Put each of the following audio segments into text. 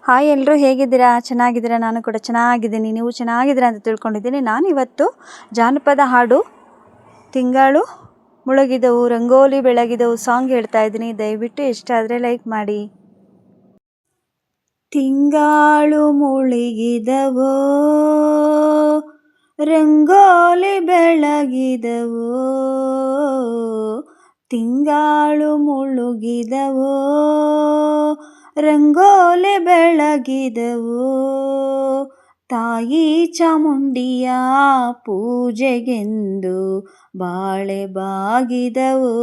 Hi ಎಲ್ಲರೂ ಹೇಗಿದ್ದೀರಾ? ಚೆನ್ನಾಗಿದ್ದೀರಾ? ನಾನು ಕೂಡ ಚೆನ್ನಾಗಿದ್ದೀನಿ. ನೀವು ಚೆನ್ನಾಗಿದ್ದೀರಾ ಅಂತ ತಿಳ್ಕೊಂಡಿದ್ದೀನಿ. ನಾನಿವತ್ತು ಜಾನಪದ ಹಾಡು ತಿಂಗಳು ಮುಳುಗಿದವು ರಂಗೋಲಿ ಬೆಳಗಿದವು ಸಾಂಗ್ ಹೇಳ್ತಾ ಇದ್ದೀನಿ. ದಯವಿಟ್ಟು ಇಷ್ಟ ಆದರೆ ಲೈಕ್ ಮಾಡಿ. ತಿಂಗಳು ಮುಳುಗಿದವೋ ರಂಗೋಲಿ ಬೆಳಗಿದವೋ, ತಿಂಗಳು ಮುಳುಗಿದವೋ ರಂಗೋಲಿ ಬೆಳಗಿದವೋ, ತಾಯಿ ಚಾಮುಂಡಿಯ ಪೂಜೆಗೆಂದು ಬಾಳೆ ಬಾಗಿದವೋ,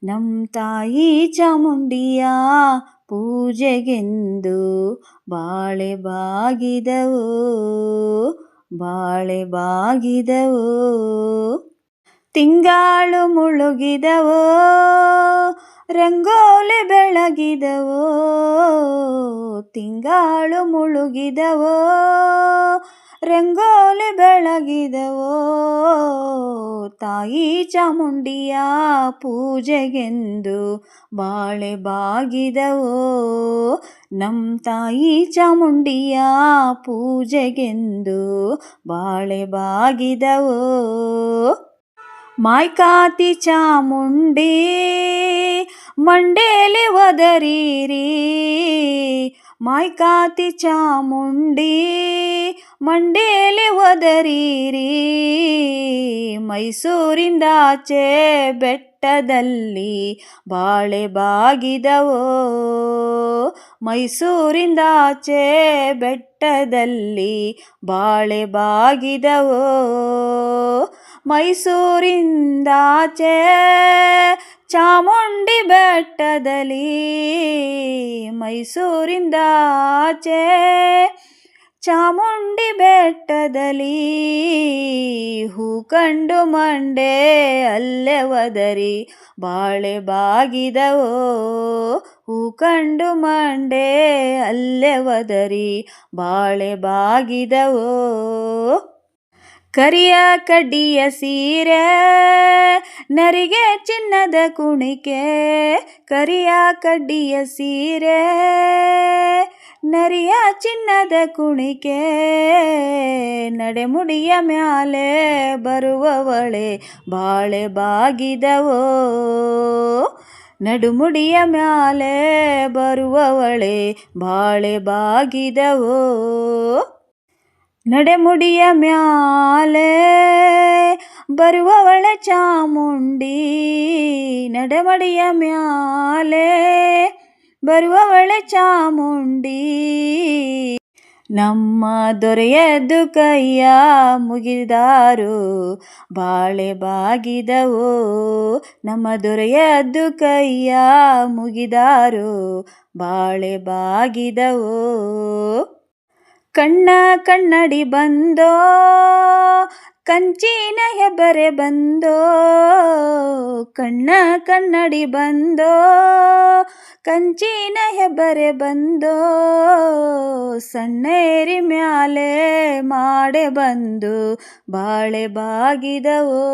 ನಮ್ಮ ತಾಯಿ ಚಾಮುಂಡಿಯ ಪೂಜೆಗೆಂದು ಬಾಳೆ ಬಾಗಿದವೋ, ಬಾಳೆ ಬಾಗಿದವೋ. ತಿಂಗಳು ಮುಳುಗಿದವೋ ರಂಗೋಲಿ ಬೆಳಗಿದವೋ, ತಿಂಗಳು ಮುಳುಗಿದವೋ ರಂಗೋಲಿ ಬೆಳಗಿದವೋ, ತಾಯಿ ಚಾಮುಂಡಿಯ ಪೂಜೆಗೆಂದು ಬಾಳೆ ಬಾಗಿದವೋ, ನಮ್ಮ ತಾಯಿ ಚಾಮುಂಡಿಯ ಪೂಜೆಗೆಂದು ಬಾಳೆ ಬಾಗಿದವೋ. ಮಾಯ್ಕಾತಿ ಚಾಮುಂಡಿ ಮಂಡೇಲಿ ಒದರಿರಿ, ಮಾಯ್ಕಾತಿ ಚಾಮುಂಡಿ ಮಂಡೇಲಿ ಒದರಿರಿ, ಮೈಸೂರಿಂದಾಚೆ ಬೆಟ್ಟದಲ್ಲಿ ಬಾಳೆ ಬಾಗಿದವೋ, ಮೈಸೂರಿಂದಾಚೆ ಬೆಟ್ಟದಲ್ಲಿ ಬಾಳೆ ಬಾಗಿದವೋ, ಮೈಸೂರಿಂದಾಚೆ ಚಾಮುಂಡಿ ಬೆಟ್ಟದಲ್ಲಿ, ಮೈಸೂರಿಂದಾಚೆ ಚಾಮುಂಡಿ ಬೆಟ್ಟದಲ್ಲಿ, ಹೂ ಕಂಡು ಮಂಡೆ ಅಲ್ಲೇ ಒದರಿ ಬಾಳೆ ಬಾಗಿದವೋ, ಹೂ ಕಂಡು ಮಂಡೆ ಅಲ್ಲೇ ಒದರಿ ಬಾಳೆ ಬಾಗಿದವೋ. ಕರಿಯ ಕಡ್ಡಿಯ ಸೀರೆ ನರಿಗೆ ಚಿನ್ನದ ಕುಣಿಕೆ, ಕರಿಯ ಕಡ್ಡಿಯ ಸೀರೆ ನರಿಯ ಚಿನ್ನದ ಕುಣಿಕೆ, ನಡೆಮುಡಿಯ ಮ್ಯಾಲೆ ಬರುವವಳೆ ಬಾಳೆ ಬಾಗಿದವೋ, ನಡುಮುಡಿಯ ಮ್ಯಾಲೆ ಬರುವವಳೆ ಬಾಳೆ ಬಾಗಿದವೋ, ನಡೆಮುಡಿಯ ಮ್ಯಾಲೆ ಬರುವವಳೆ ಚಾಮುಂಡಿ, ನಡೆಮುಡಿಯ ಮ್ಯಾಲೆ ಬರುವವಳೆ ಚಾಮುಂಡಿ, ನಮ್ಮ ದೊರೆಯದ್ದು ಕೈಯ ಮುಗಿದಾರು ಬಾಳೆ ಬಾಗಿದವೋ, ನಮ್ಮ ದೊರೆಯದ್ದು ಕೈಯ ಮುಗಿದಾರು ಬಾಳೆ ಬಾಗಿದವೋ. ಕಣ್ಣ ಕನ್ನಡಿ ಬಂದೋ ಕಂಚಿನ ಹೆಬ್ಬರೆ ಬಂದೋ, ಕಣ್ಣ ಕನ್ನಡಿ ಬಂದೋ ಕಂಚಿನ ಹೆಬ್ಬರೆ ಬಂದೋ, ಸಣ್ಣೇರಿ ಮ್ಯಾಲೆ ಮಾಡೆ ಬಂದು ಬಾಳೆ ಬಾಗಿದವೋ,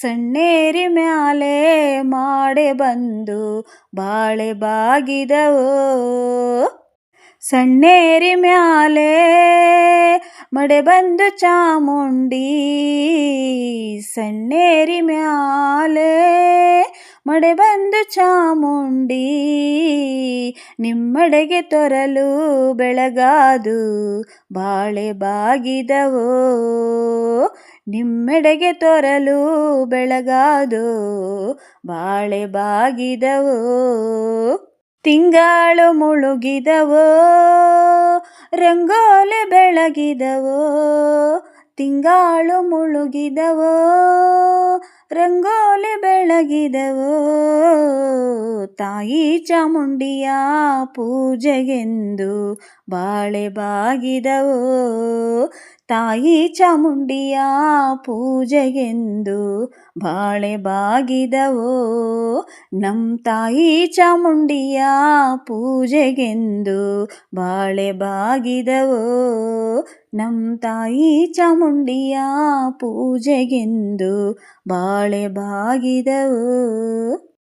ಸಣ್ಣೇರಿ ಮ್ಯಾಲೆ ಮಾಡೆ ಬಂದು ಬಾಳೆ ಬಾಗಿದವೋ, ಸಣ್ಣೇರಿ ಮ್ಯಾಲೆ ಮಡೆ ಬಂದು ಚಾಮುಂಡಿ, ಸಣ್ಣೇರಿ ಮ್ಯಾಲೆ ಮಡೆ ಬಂದು ಚಾಮುಂಡಿ, ನಿಮ್ಮಡೆಗೆ ತೊರಲು ಬೆಳಗಾದು ಬಾಳೆ ಬಾಗಿದವೋ, ನಿಮ್ಮೆಡೆಗೆ ತೊರಲು ಬೆಳಗಾದು ಬಾಳೆ ಬಾಗಿದವೋ. ತಿಂಗಳು ಮುಳುಗಿದವೋ ರಂಗೋಲಿ ಬೆಳಗಿದವೋ, ತಿಂಗಳು ಮುಳುಗಿದವೋ ರಂಗೋಲಿ ಬೆಳಗಿದವೋ, ತಾಯಿ ಚಾಮುಂಡಿಯ ಪೂಜೆಗೆಂದು ಬಾಳೆ ಬಾಗಿದವೋ, ತಾಯಿ ಚಾಮುಂಡಿಯ ಪೂಜೆಗೆಂದು ಬಾಳೆ ಬಾಗಿದವೋ, ನಮ್ಮ ತಾಯಿ ಚಾಮುಂಡಿಯ ಪೂಜೆಗೆಂದು ಬಾಳೆ ಬಾಗಿದವೋ, ನಮ್ಮ ತಾಯಿ ಚಾಮುಂಡಿಯ ಪೂಜೆಗೆಂದು ಬಾಳೆ ಬಾಗಿದವೋ.